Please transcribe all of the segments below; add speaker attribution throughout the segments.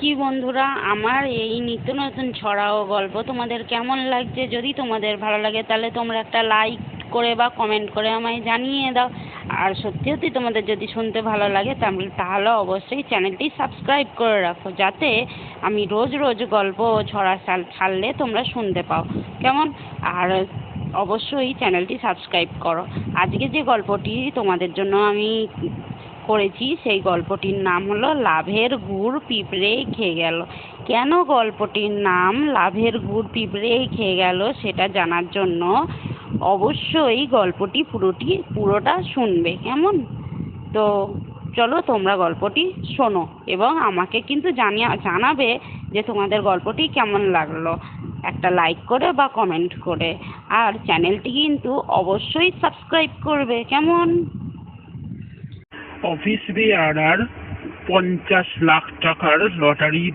Speaker 1: কি বন্ধুরা, আমার এই নিত্য নতুন ছড়া ও গল্প তোমাদের কেমন লাগছে? যদি তোমাদের ভালো লাগে তাহলে তোমরা একটা লাইক করে বা কমেন্ট করে আমায় জানিয়ে দাও। আর সত্যি সত্যি তোমাদের যদি শুনতে ভালো লাগে তাহলে অবশ্যই চ্যানেলটি সাবস্ক্রাইব করে রাখো, যাতে আমি রোজ রোজ গল্প ও ছড়া ছাড়লে তোমরা শুনতে পাও, কেমন? আর অবশ্যই চ্যানেলটি সাবস্ক্রাইব করো। আজকে যে গল্পটি তোমাদের জন্য আমি করেছি সেই গল্পটির নাম হলো লাভের গুড় পিঁপড়ে খেয়ে গেল। কেন গল্পটির নাম লাভের গুড় পিঁপড়ে খেয়ে গেল সেটা জানার জন্য অবশ্যই গল্পটি পুরোটা শুনবে, কেমন? তো চলো তোমরা গল্পটি শোনো এবং আমাকে কিন্তু জানাবে যে তোমাদের গল্পটি কেমন লাগলো, একটা লাইক করে বা কমেন্ট করে। আর চ্যানেলটি কিন্তু অবশ্যই সাবস্ক্রাইব করবে, কেমন?
Speaker 2: অফিস বেয়ারার 50 লাখ টাকার লটারি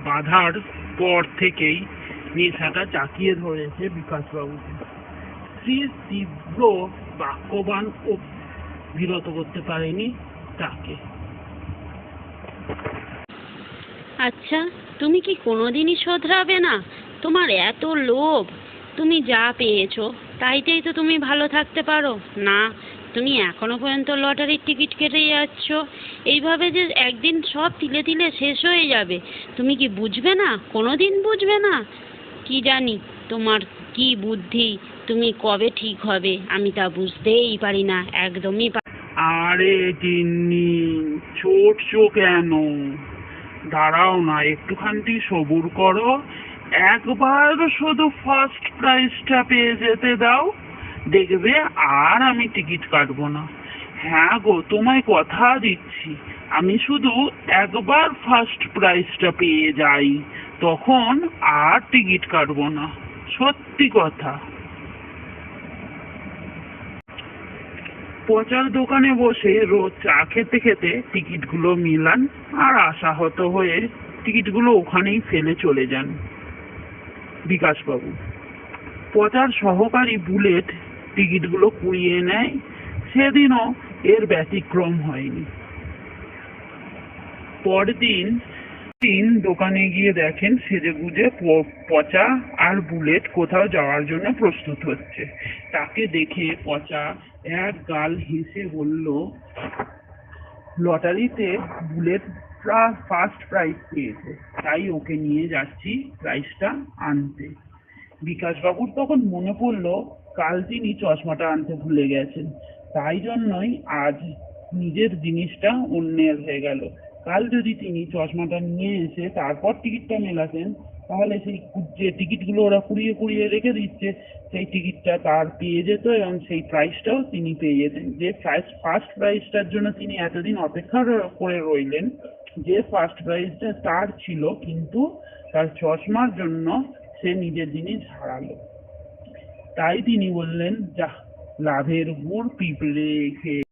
Speaker 2: বাঁধার পর থেকেই নেশাটা চাকিয়ে ধরেছে বিকাশবাবুকে। স্ত্রীর তীব্র বাক্যবাণ ও বিরত করতে পারেনি তাকে।
Speaker 1: আচ্ছা, তুমি কি কোনোদিনই শোধরাবে না? তোমার এত লোভ, তুমি যা পেয়েছো তাইতেই তো তুমি ভালো থাকতে পারো না। তুমি এখনো পর্যন্ত লটারির টিকিট কেটে যাচ্ছ। এইভাবে যে একদিন সব তিলে তিলে শেষ হয়ে যাবে, তুমি কি বুঝবে না? কোনোদিন বুঝবে না? কি জানি তোমার কি বুদ্ধি, তুমি কবে ঠিক হবে আমি তা বুঝতেই পারি না, একদমই
Speaker 2: আরে গিন্নি, চটছো কেন? দাঁড়াও না, একটুখানি সবুর করো। একবার শুধু ফার্স্ট প্রাইজটা পেয়ে যেতে দাও, দেখবে আর আমি টিকিট কাটবো না। হ্যাঁ গো, তোমায় কথা দিচ্ছি, আমি শুধু একবার ফার্স্ট প্রাইজটা পেয়ে যাই, তখন আর টিকিট কাটবো না, সত্যি কথা। পচার দোকানে বসে রোজ চা খেতে খেতে টিকিটগুলো মিলান আর আশাহত হয়ে টিকিটগুলো ওখানেই ফেলে চলে যান বিকাশবাবু। পচার সহকারী বুলেট টিকিটগুলো কুড়িয়ে নেয়। সেদিনও এর ব্যতিক্রম হয়নি। পরদিন দোকানে গিয়ে দেখেন সেজেগুজে পচা আর বুলেট কোথাও যাওয়ার জন্য প্রস্তুত হচ্ছে। তাকে দেখে পচা এক গাল হেসে বলল, লটারিতে বুলেট ফার্স্ট প্রাইজ পেয়েছে, তাই ওকে নিয়ে যাচ্ছি প্রাইজটা আনতে। বিকাশবাবুর তখন মনে পড়লো কাল তিনি চশমাটা আনতে ভুলে গেছেন, তাই জন্যই আজ নিজের জিনিসটা অন্যের হয়ে গেল। কাল যদি তিনি চশমাটা নিয়ে এসে তারপর টিকিটটা মেলাতেন, তাহলে সেই যে টিকিটগুলো ওরা কুড়িয়ে কুড়িয়ে রেখে দিচ্ছে, সেই টিকিটটা তার পেয়ে যেত এবং সেই প্রাইজটাও তিনি পেয়ে যেতেন। যে ফার্স্ট প্রাইজটার জন্য তিনি এতদিন অপেক্ষা করে রইলেন, যে ফার্স্ট প্রাইজটা তার ছিল, কিন্তু তার চশমার জন্য সে নিজের জিনিস হারালো। তাই তিনি বললেন, যাহ, লাভের গুড় পিঁপড়ে খেয়ে